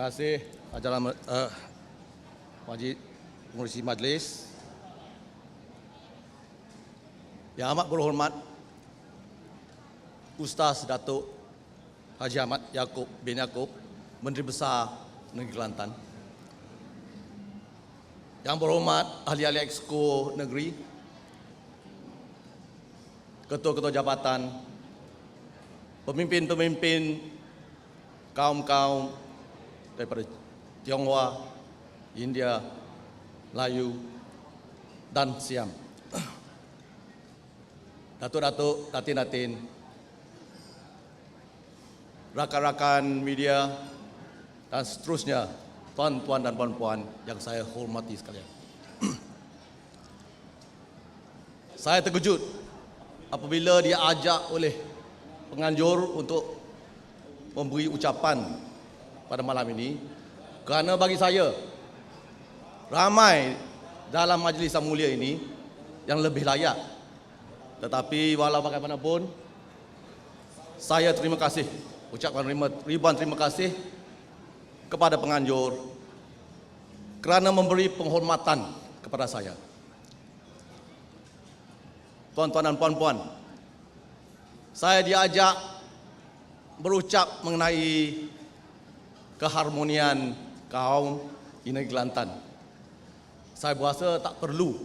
Terima kasih Wajib Pengurusi Majlis. Yang amat berhormat Ustaz Datuk Haji Ahmad Yaakob bin Yaakob, Menteri Besar Negeri Kelantan. Yang berhormat ahli-ahli Exco Negeri, ketua-ketua jabatan, pemimpin-pemimpin kaum-kaum daripada Tionghoa, India, Melayu, dan Siam. Datuk-datuk, datin-datin, rakan-rakan media, dan seterusnya, tuan-tuan dan puan-puan yang saya hormati sekalian. Saya terkejut apabila diajak oleh penganjur untuk memberi ucapan pada malam ini, kerana bagi saya ramai dalam majlis yang mulia ini yang lebih layak. Tetapi walau bagaimanapun, saya terima kasih, ucapkan ribuan terima kasih kepada penganjur kerana memberi penghormatan kepada saya. Tuan-tuan dan puan-puan, saya diajak berucap mengenai keharmonian kaum di negeri Kelantan. Saya berasa tak perlu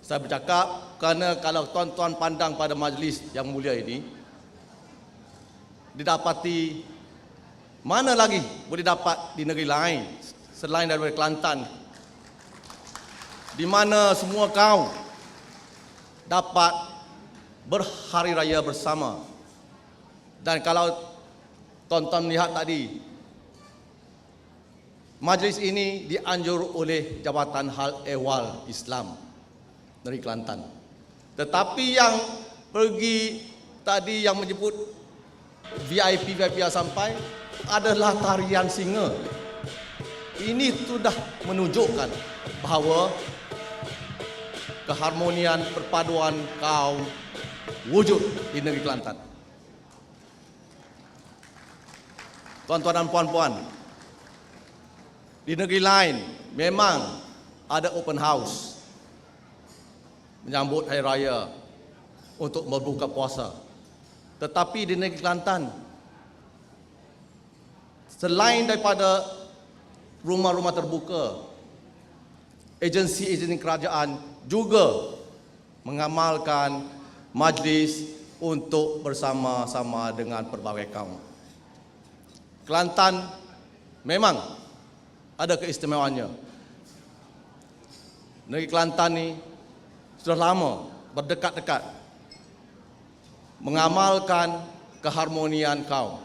saya bercakap, kerana kalau tuan-tuan pandang pada majlis yang mulia ini, didapati mana lagi boleh dapat di negeri lain selain daripada Kelantan, di mana semua kaum dapat berhari raya bersama. Dan kalau tuan-tuan melihat tadi, majlis ini dianjur oleh Jabatan Hal Ehwal Islam dari Kelantan. Tetapi yang pergi tadi yang menyebut VIP yang sampai adalah tarian singa. Ini sudah menunjukkan bahawa keharmonian perpaduan kaum wujud di negeri Kelantan. Tuan-tuan dan puan-puan, di negeri lain memang ada open house menyambut hari raya untuk berbuka puasa. Tetapi di negeri Kelantan, selain daripada rumah-rumah terbuka, agensi-agensi kerajaan juga mengamalkan majlis untuk bersama-sama dengan pelbagai kaum. Kelantan memang ada keistimewaannya. Negeri Kelantan ni sudah lama berdekat-dekat mengamalkan keharmonian kaum.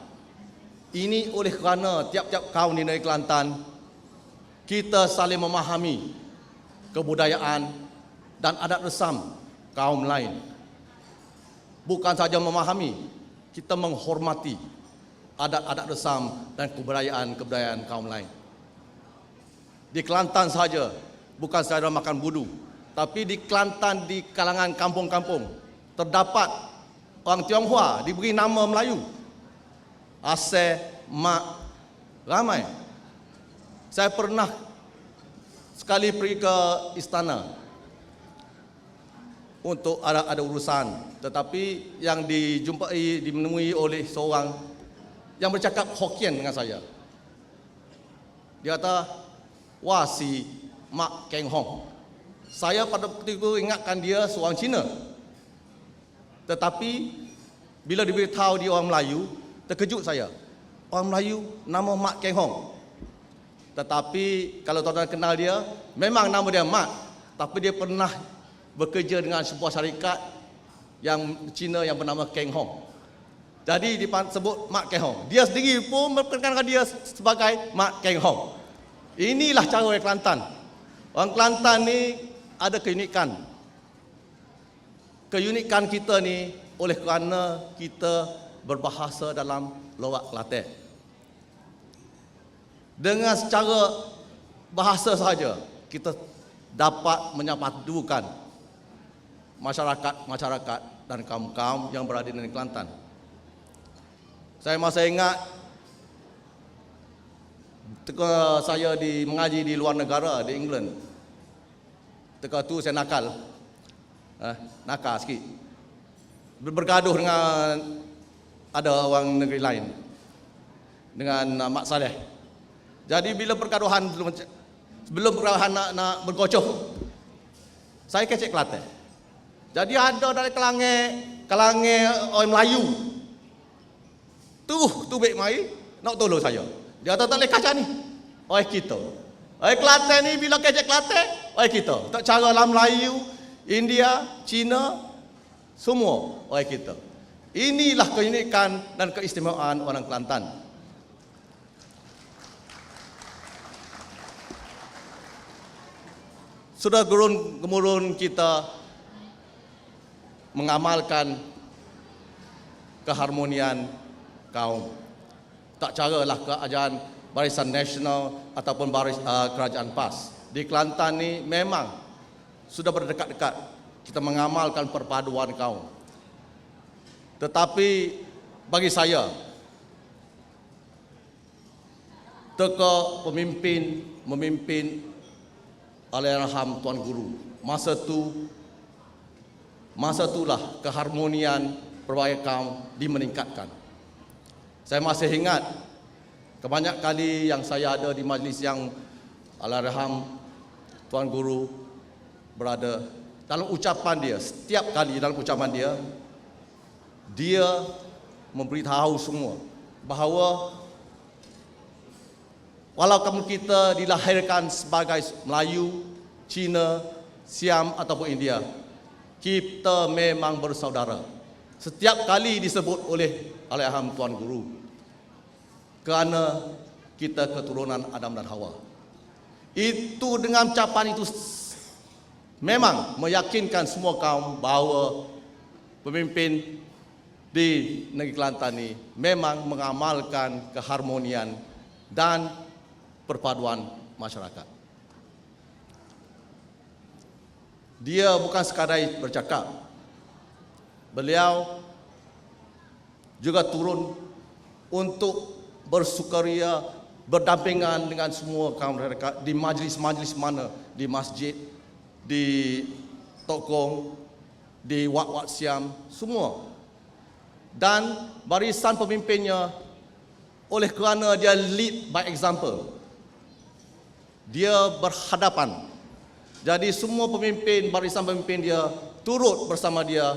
Ini oleh kerana tiap-tiap kaum di negeri Kelantan kita saling memahami kebudayaan dan adat resam kaum lain. Bukan saja memahami, kita menghormati adat-adat resam dan kebudayaan kaum lain. Di Kelantan saja, bukan sahaja makan budu, tapi di Kelantan, di kalangan kampung-kampung, terdapat orang Tionghoa diberi nama Melayu. Ase, Mak, ramai. Saya pernah sekali pergi ke istana untuk ada urusan, tetapi yang dimenemui oleh seorang yang bercakap Hokkien dengan saya. Dia kata, wah si Mak Keng Hong. Saya pada ketika itu ingatkan dia seorang Cina. Tetapi bila diberitahu dia orang Melayu, terkejut saya. Orang Melayu nama Mak Keng Hong. Tetapi kalau tuan-tuan kenal dia, memang nama dia Mak, tapi dia pernah bekerja dengan sebuah syarikat yang Cina yang bernama Keng Hong. Jadi disebut Mak Keng Hong. Dia sendiri pun memperkenalkan dia sebagai Mak Keng Hong. Inilah cara orang Kelantan. Orang Kelantan ni ada keunikan. Keunikan kita ni oleh kerana kita berbahasa dalam logat Kelantan. Dengan secara bahasa sahaja kita dapat menyapadukan masyarakat dan kaum-kaum yang berada di negeri Kelantan. Saya masih ingat Ketika saya mengaji di luar negara, di England, ketika tu saya nakal, nakal sikit, bergaduh dengan ada orang negeri lain, dengan Mak Saleh. Jadi bila pergaduhan sebelum pergaduhan nak bergocoh, saya kecek Kelantan. Jadi ada dari kalangan orang Melayu, tu baik mai nak tolong saya. Dia tak boleh kaca ni. Oi kita. Oi Kelantan ni bila kecek Kelantan, oi kita. Tak cara dalam Melayu, India, Cina, semua oi kita. Inilah keunikan dan keistimewaan orang Kelantan. Sudah gurun-gemurun kita mengamalkan keharmonian kaum. Tak caralah kerajaan Barisan Nasional ataupun kerajaan PAS. Di Kelantan ni memang sudah berdekat-dekat kita mengamalkan perpaduan kaum. Tetapi bagi saya, teka memimpin Allahyarham Tuan Guru, masa itulah keharmonian pelbagai kaum dimeningkatkan. Saya masih ingat kebanyak kali yang saya ada di majlis yang Allahyarham Tuan Guru berada. Dalam ucapan dia, setiap kali dalam ucapan dia memberitahu semua bahawa walau kita dilahirkan sebagai Melayu, Cina, Siam ataupun India, kita memang bersaudara. Setiap kali disebut oleh Allahyarham Tuan Guru, kerana kita keturunan Adam dan Hawa. Itu dengan ucapan itu memang meyakinkan semua kaum bahawa pemimpin di negeri Kelantan ini memang mengamalkan keharmonian dan perpaduan masyarakat. Dia bukan sekadar bercakap, beliau juga turun untuk bersukaria berdampingan dengan semua kaum mereka di majlis-majlis mana, di masjid, di tokong, di wak-wak Siam, semua. Dan barisan pemimpinnya, oleh kerana dia lead by example, dia berhadapan. Jadi semua barisan pemimpin dia turut bersama dia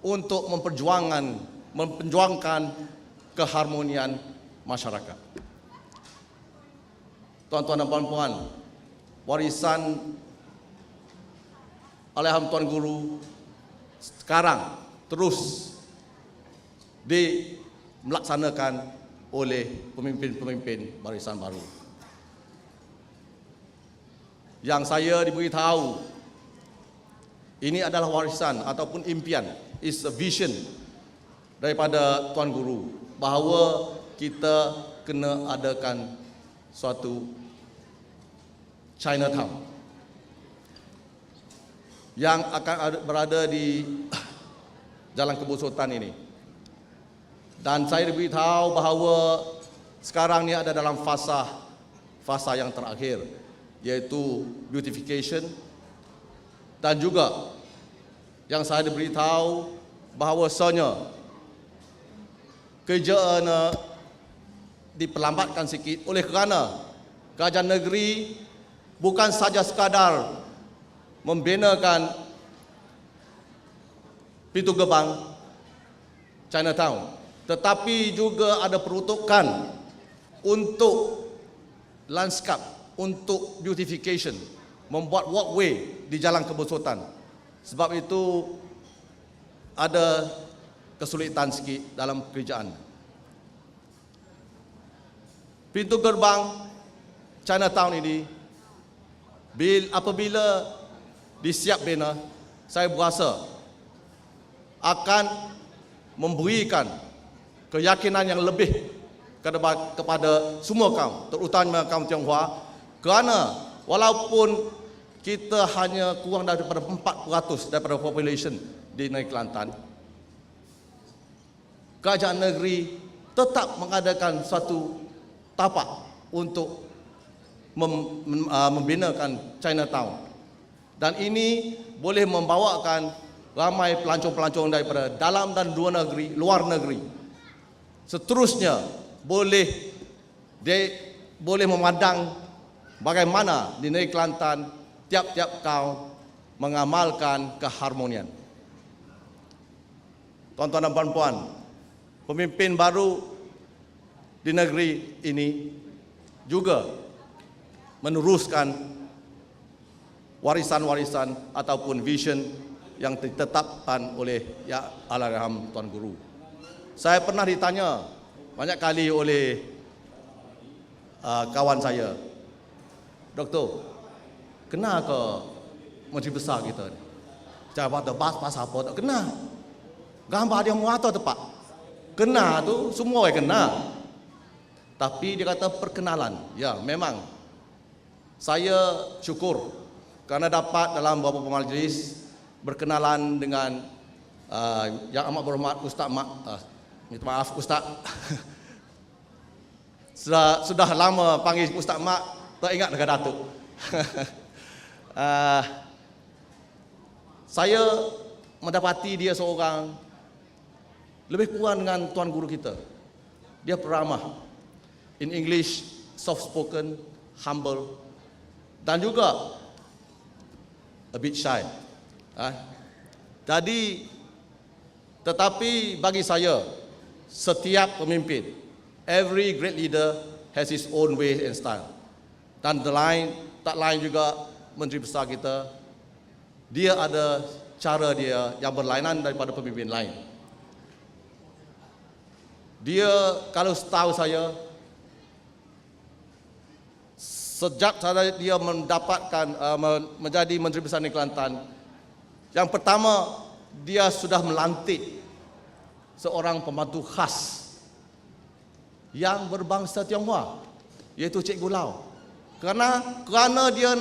untuk memperjuangkan keharmonian masyarakat. Tuan-tuan dan puan-puan, warisan Allahyarham Tuan Guru sekarang terus dimelaksanakan oleh pemimpin-pemimpin barisan baru. Yang saya diberitahu, ini adalah warisan ataupun impian, is a vision daripada Tuan Guru bahawa kita kena adakan suatu Chinatown yang akan berada di Jalan Kebun Sultan ini. Dan saya diberitahu bahawa sekarang ni ada dalam fasa yang terakhir, iaitu beautification. Dan juga yang saya diberitahu bahawasanya kerjaan diperlambatkan sikit oleh kerana kerajaan negeri bukan saja sekadar membinakan pintu gerbang Chinatown, tetapi juga ada peruntukan untuk landscape, untuk beautification, membuat walkway di Jalan Kebun Sultan. Sebab itu ada kesulitan sikit dalam pekerjaan. Pintu gerbang Chinatown ini apabila disiap bina, saya berasa akan memberikan keyakinan yang lebih kepada semua kaum, terutama kaum Tionghoa, kerana walaupun kita hanya kurang daripada 4% daripada population di negeri Kelantan, kerajaan negeri tetap mengadakan suatu tapak untuk membinakan Chinatown. Dan ini boleh membawakan ramai pelancong-pelancong daripada dalam dan luar negeri. Seterusnya boleh memandang bagaimana di negeri Kelantan tiap-tiap kaum mengamalkan keharmonian. Tuan-tuan dan puan-puan, pemimpin baru di negeri ini juga meneruskan warisan-warisan ataupun vision yang ditetapkan oleh Yang Allahyarham Tuan Guru. Saya pernah ditanya banyak kali oleh kawan saya, Doktor, kenapa Menteri Besar kita ni? Jawab bas apa tak kena. Gambar dia muata tepat. Kena tu semua yang kena. Tapi dia kata perkenalan. Ya, memang saya syukur kerana dapat dalam beberapa majlis berkenalan dengan Yang Amat Berhormat Ustaz minta maaf Ustaz. Sudah lama panggil Ustaz Mak, tak ingat dengan Datuk. Saya mendapati dia seorang lebih kurang dengan Tuan Guru kita. Dia peramah. In English, soft spoken, humble, dan juga a bit shy. Jadi, tetapi bagi saya, setiap pemimpin, every great leader has his own way and style. Dan tak lain juga Menteri Besar kita, dia ada cara dia yang berlainan daripada pemimpin lain. Dia, kalau setahu saya, sejak dia mendapatkan menjadi Menteri Besar Negeri Kelantan, yang pertama dia sudah melantik seorang pembantu khas yang berbangsa Tionghoa, iaitu Cikgu Lau. Kerana dia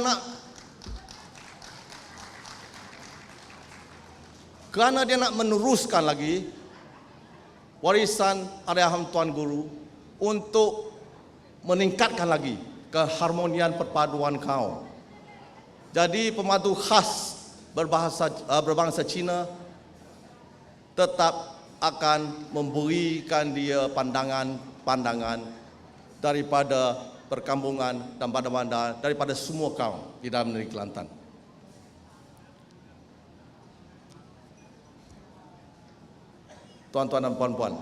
nak meneruskan lagi warisan Allahyarham Tuan Guru untuk meningkatkan lagi keharmonian perpaduan kaum. Jadi pembantu khas berbangsa Cina tetap akan memberikan dia pandangan daripada perkampungan dan bandar-bandar daripada semua kaum di dalam negeri Kelantan. Tuan-tuan dan puan-puan,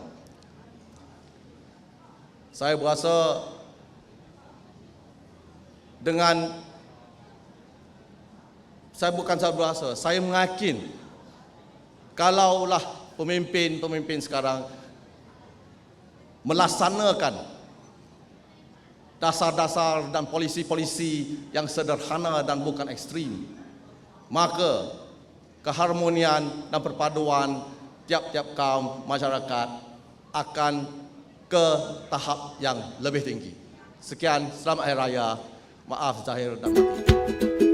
saya berasa saya mengakin kalaulah pemimpin sekarang melaksanakan dasar-dasar dan polisi-polisi yang sederhana dan bukan ekstrim, maka keharmonian dan perpaduan tiap-tiap kaum masyarakat akan ke tahap yang lebih tinggi. Sekian, selamat Hari Raya. Maaf zahir dan batin.